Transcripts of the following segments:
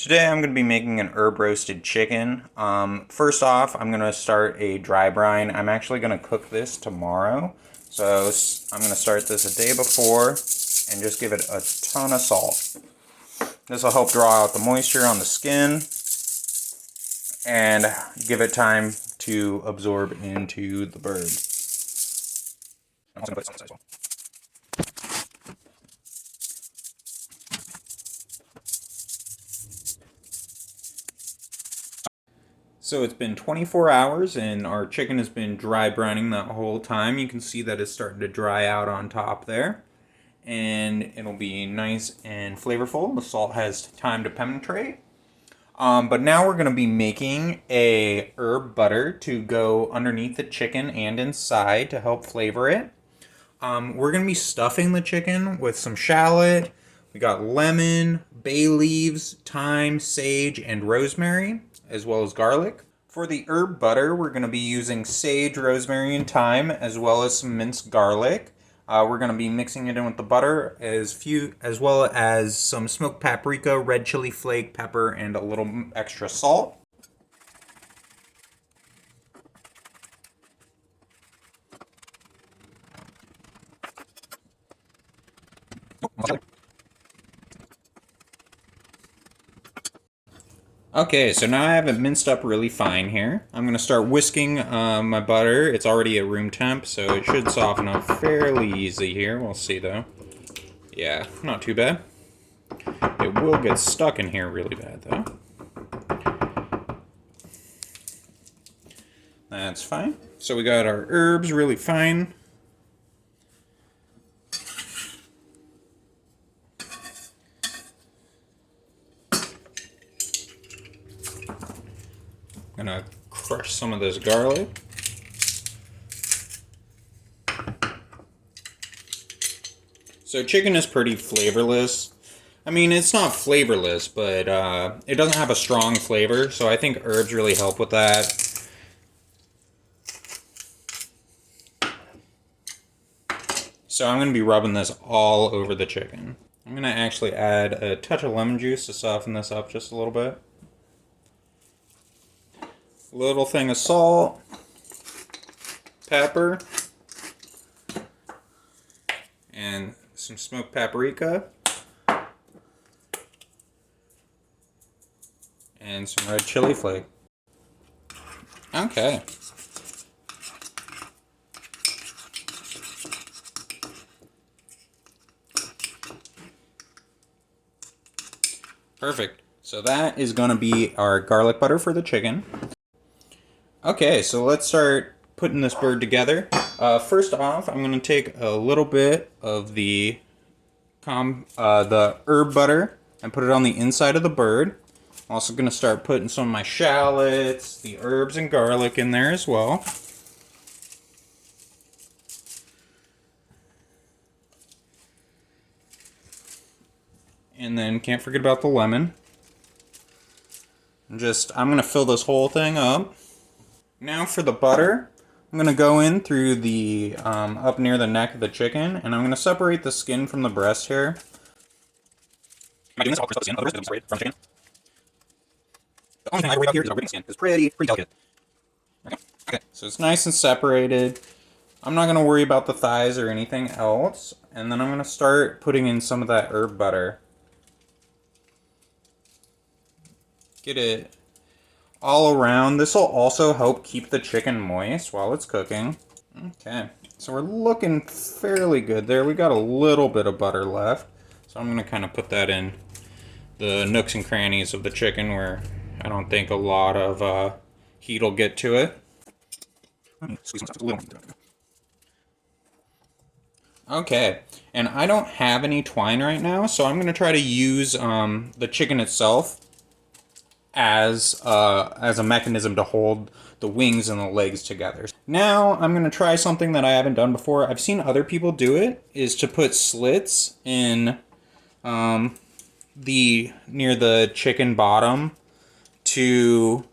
Today I'm going to be making an herb roasted chicken. First off, I'm going to start a dry brine. I'm actually going to cook this tomorrow. So I'm going to start this a day before and just give it a ton of salt. This will help draw out the moisture on the skin and give it time to absorb into the bird. I'm also going to put salt as well. So it's been 24 hours and our chicken has been dry brining that whole time. You can see that it's starting to dry out on top there. And it'll be nice and flavorful. The salt has time to penetrate. But now we're going to be making a herb butter to go underneath the chicken and inside to help flavor it. We're going to be stuffing the chicken with some shallot. We got lemon, bay leaves, thyme, sage, and rosemary, as well as garlic. For the herb butter, we're going to be using sage, rosemary, and thyme, as well as some minced garlic. We're going to be mixing it in with the butter, as well as some smoked paprika, red chili flake, pepper, and a little extra salt. Okay, so now I have it minced up really fine here. I'm going to start whisking my butter. It's already at room temp, so it should soften up fairly easy here. We'll see though. Yeah, not too bad. It will get stuck in here really bad though. That's fine. So we got our herbs really fine. I'm gonna crush some of this garlic. So chicken is pretty flavorless. I mean, it's not flavorless, but it doesn't have a strong flavor, so I think herbs really help with that. So I'm going to be rubbing this all over the chicken. I'm going to actually add a touch of lemon juice to soften this up just a little bit. A little thing of salt, pepper, and some smoked paprika, and some red chili flake. Okay. Perfect. So that is going to be our garlic butter for the chicken. Okay, so let's start putting this bird together. First off, I'm going to take a little bit of the herb butter and put it on the inside of the bird. I'm also going to start putting some of my shallots, the herbs and garlic in there as well. And then can't forget about the lemon. I'm going to fill this whole thing up. Now for the butter, I'm going to go in through the, up near the neck of the chicken, and I'm going to separate the skin from the breast here. Am I doing this all the skin? The breast is separated from the chicken. The only thing I worry about here is our ribbon skin. It's pretty delicate. Okay, so it's nice and separated. I'm not going to worry about the thighs or anything else. And then I'm going to start putting in some of that herb butter. Get it all around. This will also help keep the chicken moist while it's cooking. Okay, so we're looking fairly good there. We got a little bit of butter left. So I'm going to kind of put that in the nooks and crannies of the chicken where I don't think a lot of heat will get to it. Let me squeeze myself a little bit. Okay, and I don't have any twine right now, so I'm going to try to use the chicken itself as a mechanism to hold the wings and the legs together. Now I'm going to try something that I haven't done before. I've seen other people do it, is to put slits in near the chicken bottom to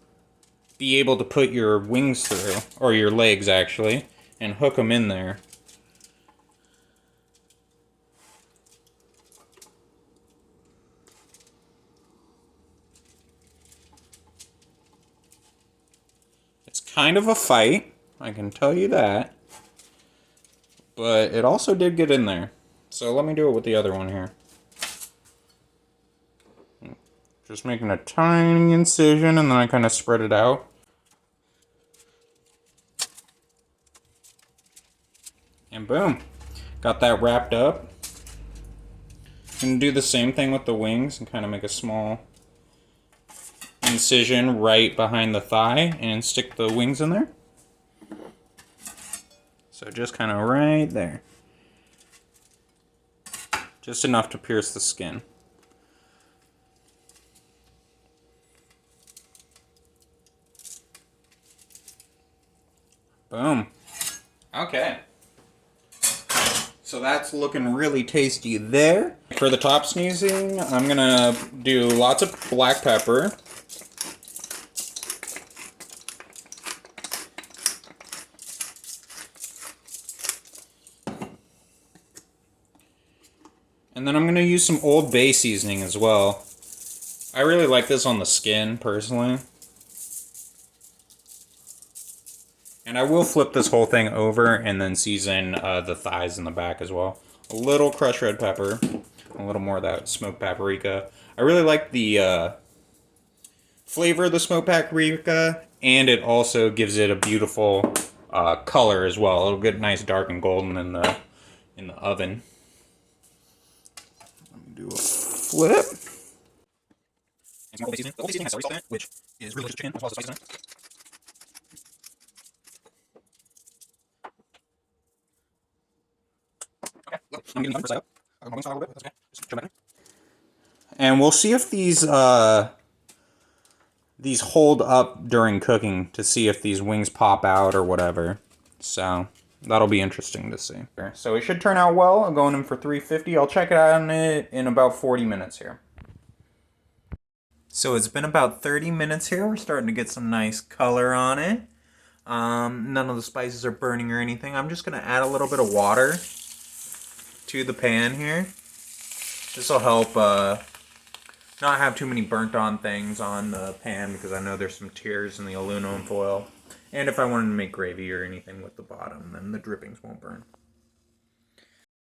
be able to put your wings through, or your legs actually, and hook them in there. kind of a fight, I can tell you that. But it also did get in there. So let me do it with the other one here. Just making a tiny incision and then I kind of spread it out. And boom. Got that wrapped up. Gonna do the same thing with the wings and kind of make a small incision right behind the thigh and stick the wings in there. So just kind of right there. Just enough to pierce the skin. Boom. Okay. So that's looking really tasty there. For the top sneezing, I'm gonna do lots of black pepper. And then I'm gonna use some Old Bay seasoning as well. I really like this on the skin, personally. And I will flip this whole thing over and then season the thighs in the back as well. A little crushed red pepper, a little more of that smoked paprika. I really like the flavor of the smoked paprika, and it also gives it a beautiful color as well. It'll get nice dark and golden in the oven. Let me do a flip. And some Old Bay seasoning. The Old Bay seasoning has celery salt in it, which is really delicious chicken, as well as the spices in it. I'm getting the side up. I'm going to a little bit. That's okay. Just jump back in. And we'll see if these hold up during cooking to see if these wings pop out or whatever. So that'll be interesting to see. So it should turn out well. I'm going in for 350. I'll check it out on it in about 40 minutes here. So it's been about 30 minutes here. We're starting to get some nice color on it. None of the spices are burning or anything. I'm just going to add a little bit of water to the pan here. This will help not have too many burnt on things on the pan, because I know there's some tears in the aluminum foil. And if I wanted to make gravy or anything with the bottom, then the drippings won't burn.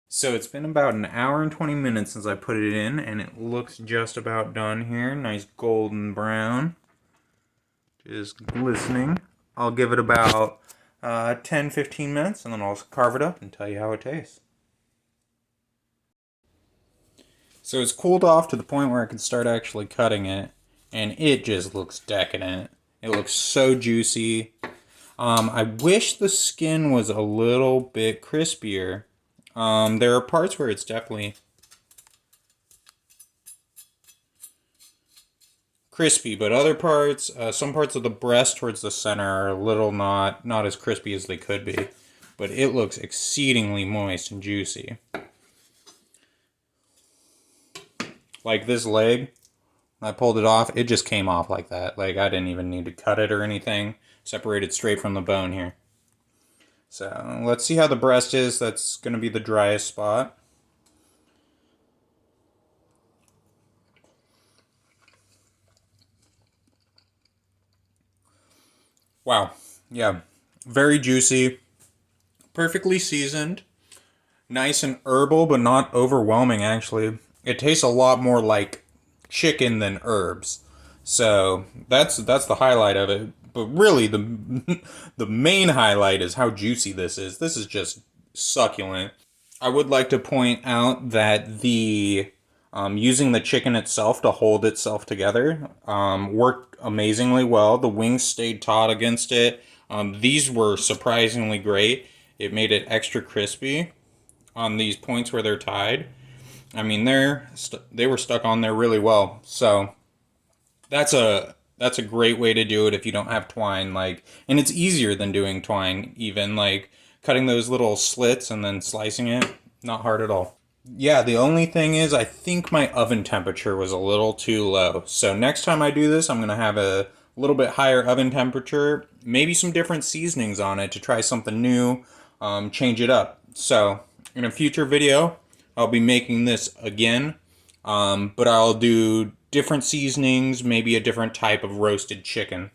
So it's been about an hour and 20 minutes since I put it in, and it looks just about done here. Nice golden brown. Just glistening. I'll give it about 10-15 minutes, and then I'll carve it up and tell you how it tastes. So it's cooled off to the point where I can start actually cutting it, and it just looks decadent. It looks so juicy. I wish the skin was a little bit crispier. There are parts where it's definitely crispy, but other parts, some parts of the breast towards the center are a little not as crispy as they could be. But it looks exceedingly moist and juicy. Like this leg, I pulled it off, it just came off like that. Like I didn't even need to cut it or anything. Separated straight from the bone here. So let's see how the breast is. That's going to be the driest spot. Wow. Yeah. Very juicy. Perfectly seasoned. Nice and herbal, but not overwhelming, actually. It tastes a lot more like chicken than herbs. So that's the highlight of it. But really, the main highlight is how juicy this is. This is just succulent. I would like to point out that the using the chicken itself to hold itself together worked amazingly well. The wings stayed taut against it. These were surprisingly great. It made it extra crispy on these points where they're tied. I mean, they were stuck on there really well. So that's a great way to do it if you don't have twine. And it's easier than doing twine, even cutting those little slits and then slicing it. Not hard at all. Yeah, the only thing is I think my oven temperature was a little too low. So next time I do this, I'm going to have a little bit higher oven temperature, maybe some different seasonings on it to try something new, change it up. So in a future video, I'll be making this again, but I'll do different seasonings, maybe a different type of roasted chicken.